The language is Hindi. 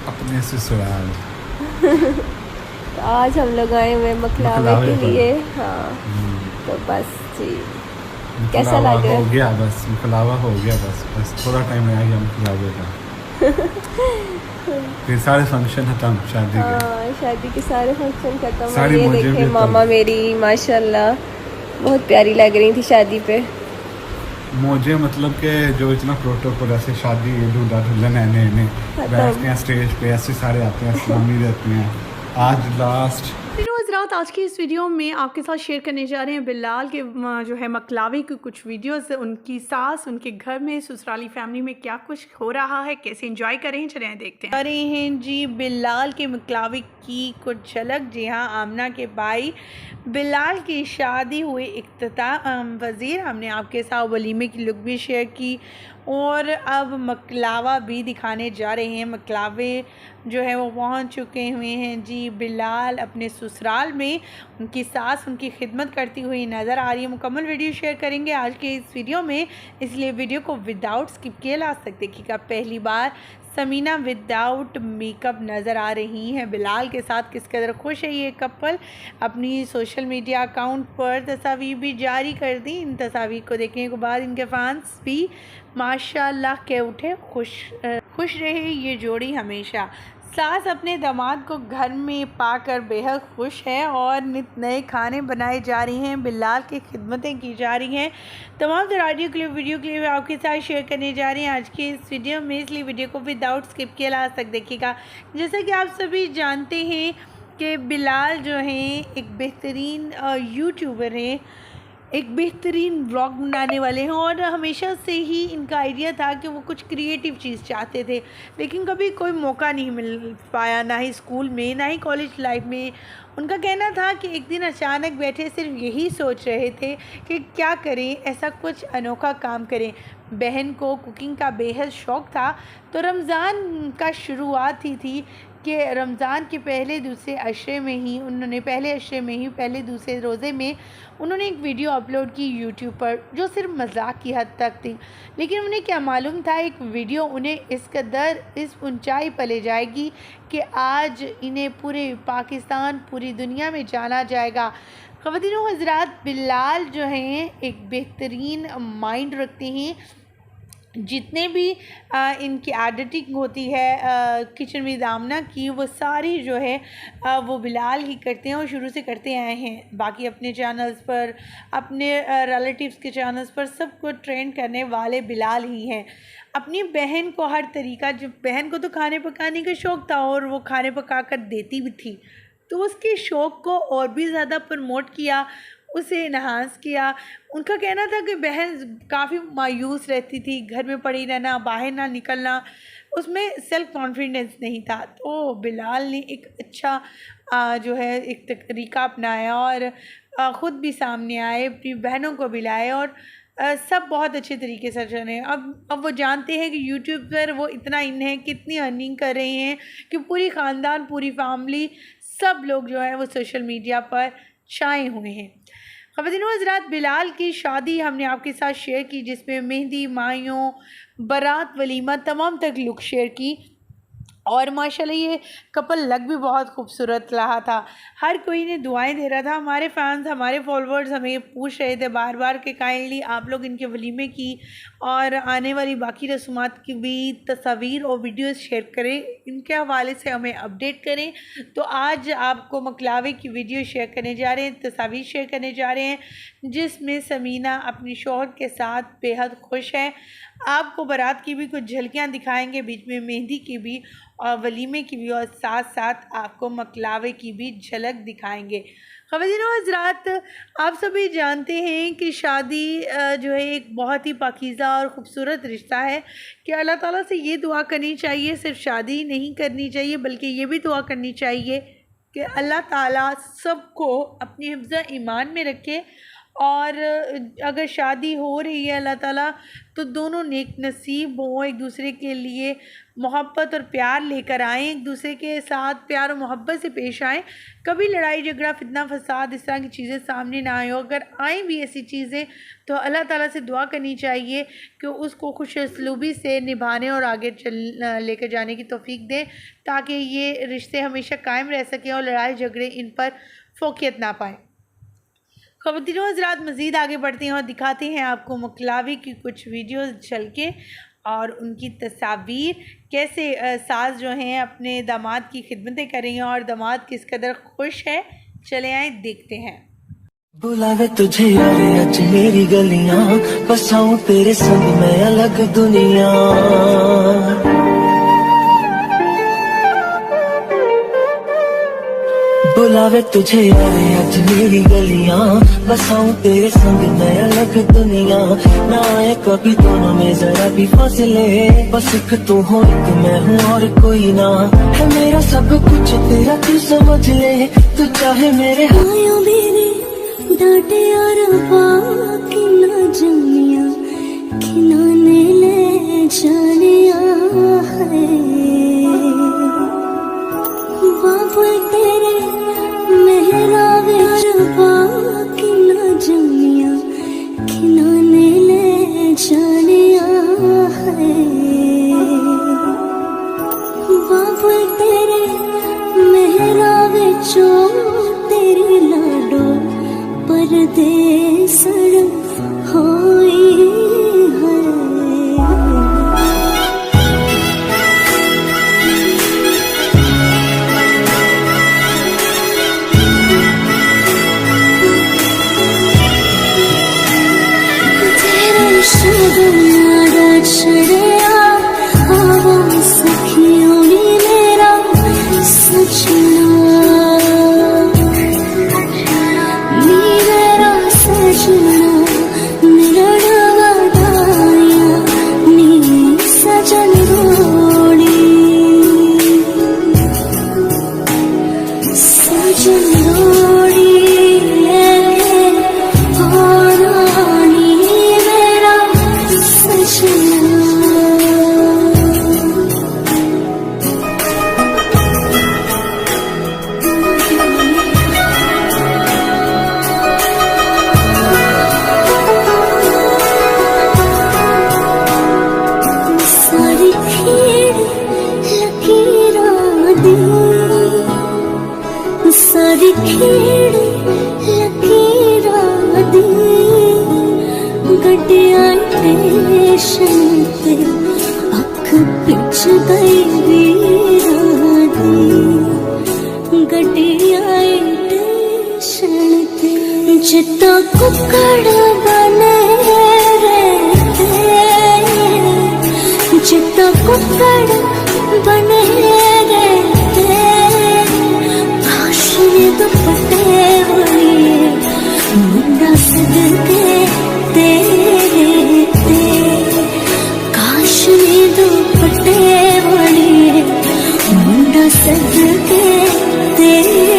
अपने ससुराल। तो आज हम लोग आए हुए मकलावे के पर लिए। हाँ, तो बस जी, कैसा मुकलावा लग रहा हो है? गया, बस मुकलावा हो गया, बस थोड़ा टाइम रह गया मुकलावे का। फिर सारे फंक्शन खत्म शादी के। हाँ, शादी के सारे फंक्शन खत्म। और सारी ये मौजें देखे भी मामा तब। मेरी माशाल्लाह बहुत प्यारी लग रही थी शादी पे। मौजें मतलब कि जो इतना प्रोटोकॉल, ऐसे शादी दूल्हा दुल्हन नए नए बैठते खत्म। हैं स्टेज पे, ऐसे सारे आते हैं, सलामी देते हैं। आज लास्ट तीनों हज़रात, आज की इस वीडियो में आपके साथ शेयर करने जा रहे हैं बिलाल के जो है मकलावे की कुछ वीडियोस। उनकी सास, उनके घर में, ससुराली फैमिली में क्या कुछ हो रहा है, कैसे एंजॉय कर रहे हैं, चलें देखते हैं। आ रहे हैं जी बिलाल के मकलावे की कुछ झलक। जी हाँ, आमना के भाई बिलाल की शादी हुई इख्तिताम वज़ीर। हमने आपके साथ वलीमे की लुक भी शेयर की और अब मकलावा भी दिखाने जा रहे हैं। मकलावे जो है वो पहुंच चुके हुए हैं जी। बिलाल अपने ससुराल में, उनकी सास उनकी खिदमत करती हुई नज़र आ रही है। मुकम्मल वीडियो शेयर करेंगे आज के इस वीडियो में, इसलिए वीडियो को विदाउट स्किप किए लास्ट तक देखिएगा। पहली बार समीना विदाउट मेकअप नज़र आ रही हैं बिलाल के साथ। किस कदर खुश है ये कपल। अपनी सोशल मीडिया अकाउंट पर तस्वीर भी जारी कर दी। इन तस्वीर को देखने के बाद इनके फैंस भी माशाल्लाह कह उठे, खुश रहे ये जोड़ी हमेशा। सास अपने दामाद को घर में पाकर बेहद खुश है और नित नए खाने बनाए जा रही हैं। बिलाल की खिदमतें की जा रही हैं। तमाम तरह के वीडियो क्लिप आपके साथ शेयर करने जा रहे हैं आज की इस वीडियो में, इसलिए वीडियो को विदाउट स्किप किए लास्ट तक देखिएगा। जैसा कि आप सभी जानते हैं कि बिलाल जो हैं एक बेहतरीन यूट्यूबर हैं, एक बेहतरीन व्लॉग बनाने वाले हैं और हमेशा से ही इनका आइडिया था कि वो कुछ क्रिएटिव चीज़ चाहते थे, लेकिन कभी कोई मौका नहीं मिल पाया, ना ही स्कूल में ना ही कॉलेज लाइफ में। उनका कहना था कि एक दिन अचानक बैठे सिर्फ यही सोच रहे थे कि क्या करें, ऐसा कुछ अनोखा काम करें। बहन को कुकिंग का बेहद शौक़ था, तो रमज़ान का शुरुआत ही थी कि रमज़ान के पहले दूसरे अशरे में ही उन्होंने पहले दूसरे रोज़े में उन्होंने एक वीडियो अपलोड की यूट्यूब पर, जो सिर्फ मजाक की हद तक थी। लेकिन उन्हें क्या मालूम था एक वीडियो उन्हें इस कदर इस ऊंचाई पर ले जाएगी कि आज इन्हें पूरे पाकिस्तान, पूरी दुनिया में जाना जाएगा। ख़वातीनो हज़रात, बिलाल जो हैं एक बेहतरीन माइंड रखते हैं। जितने भी इनकी एडिटिंग होती है किचन विद आमना की, वो सारी जो है वो बिलाल ही करते हैं और शुरू से करते आए हैं। बाकी अपने चैनल्स पर, अपने रिलेटिव्स के चैनल्स पर सबको ट्रेंड करने वाले बिलाल ही हैं। अपनी बहन को हर तरीका, जो बहन को तो खाने पकाने का शौक़ था और वो खाने पका कर देती भी थी, तो उसके शौक़ को और भी ज़्यादा प्रमोट किया, उसे इन्हांस किया। उनका कहना था कि बहन काफ़ी मायूस रहती थी, घर में पड़ी रहना, बाहर ना निकलना, उसमें सेल्फ़ कॉन्फिडेंस नहीं था। तो बिलाल ने एक अच्छा जो है एक तरीका अपनाया और ख़ुद भी सामने आए, अपनी बहनों को भी लाए और सब बहुत अच्छे तरीके से चल रहे हैं। अब वो जानते हैं कि यूट्यूब पर वो इतना इन है, कितनी अर्निंग कर रहे हैं कि पूरी ख़ानदान, पूरी फैमिली, सब लोग जो है वो सोशल मीडिया पर छाए हुए हैं। ख़वातीनो हज़रात, बिलाल की शादी हमने आपके साथ शेयर की, जिसमें मेहंदी, माइयों, बारात, वलीमा, तमाम तक लुक शेयर की और माशाल्लाह ये कपल लग भी बहुत खूबसूरत रहा था। हर कोई ने दुआएं दे रहा था। हमारे फैंस, हमारे फॉलोअर्स हमें पूछ रहे थे बार बार कि काइंडली आप लोग इनके वलीमे की और आने वाली बाकी रस्मात की भी तस्वीर और वीडियोस शेयर करें, इनके हवाले से हमें अपडेट करें। तो आज आपको मकलावे की वीडियो शेयर करने जा रहे हैं, तस्वीर शेयर करने जा रहे हैं, जिसमें समीना अपनी शौहर के साथ बेहद खुश है। आपको बारात की भी कुछ झलकियाँ दिखाएंगे, बीच में मेहंदी की भी और वलीमे की भी, और साथ साथ आपको मकलावे की भी झलक दिखाएंगे। ख़वातीनो हज़रात, आप सभी जानते हैं कि शादी जो है एक बहुत ही पाकीज़ा और ख़ूबसूरत रिश्ता है कि अल्लाह ताला से ये दुआ करनी चाहिए, सिर्फ शादी ही नहीं करनी चाहिए बल्कि ये भी दुआ करनी चाहिए कि अल्लाह ताला सबको अपनी हिफ्ज़ ईमान में रखे और अगर शादी हो रही है अल्लाह ताला तो दोनों नेक नसीब हों, एक दूसरे के लिए मोहब्बत और प्यार लेकर आएँ, एक दूसरे के साथ प्यार और मोहब्बत से पेश आएँ। कभी लड़ाई झगड़ा फितना फसाद इस तरह की चीज़ें सामने ना आए हो। अगर आएँ भी ऐसी चीज़ें तो अल्लाह ताला से दुआ करनी चाहिए कि उसको खुश उसलूबी से निभाने और आगे लेकर जाने की तौफीक दें, ताकि ये रिश्ते हमेशा कायम रह सकें और लड़ाई झगड़े इन पर फोकियत ना पाएँ। ख़वातीनो हज़रात, मज़ीद आगे बढ़ते हैं और दिखाते हैं आपको मकलावी की कुछ वीडियोज़ चल के और उनकी तस्वीर, कैसे सास जो हैं अपने दामाद की खिदमतें कर रही हैं और दामाद किस कदर खुश है। चले आए देखते हैं। बुलावे तुझे यारे अज मेरी गलियां, बसाऊं तेरे संग मैं अलग दुनिया। बुलावे तुझे यारे अज मेरी गलियां, बसाऊं तेरे संग मैं अलग दुनिया। ना आए कभी दोनों में जरा भी फासले, बस एक तू हो एक मैं हूँ और कोई ना। है मेरा सब कुछ तेरा तू समझ ले, तू चाहे मेरे आयो मेरे डांटे और बाकी ना जमिया, खिनाने ले जानिया है। बाबू तेरे मेरा बाकी ना जमिया, खिनाने ले जानिया है। बाबू तेरे मेरा विचो तेरी लाडो परदेसड़ होई है। तेरे शगुनारा छड़िया आवा सखियों नी मेरा सजना, सजन रोड़ी रानी मेरा सजना। सारी खेड़ लकीरां दी, सारी खेड़ लकीरां दी, गड्डियां स्टेशन ते अख पिछ गई वीरां दी। गड्डियां स्टेशन ते जिद्दां कुक्कड़ बने रहते, जिद्दां कुक्कड़ बने रहते। काश ये दुपट्टे बड़े मुंडा सदके तेरे ते, काश ये दुपट्टे बड़े मुंडा सदके तेरे।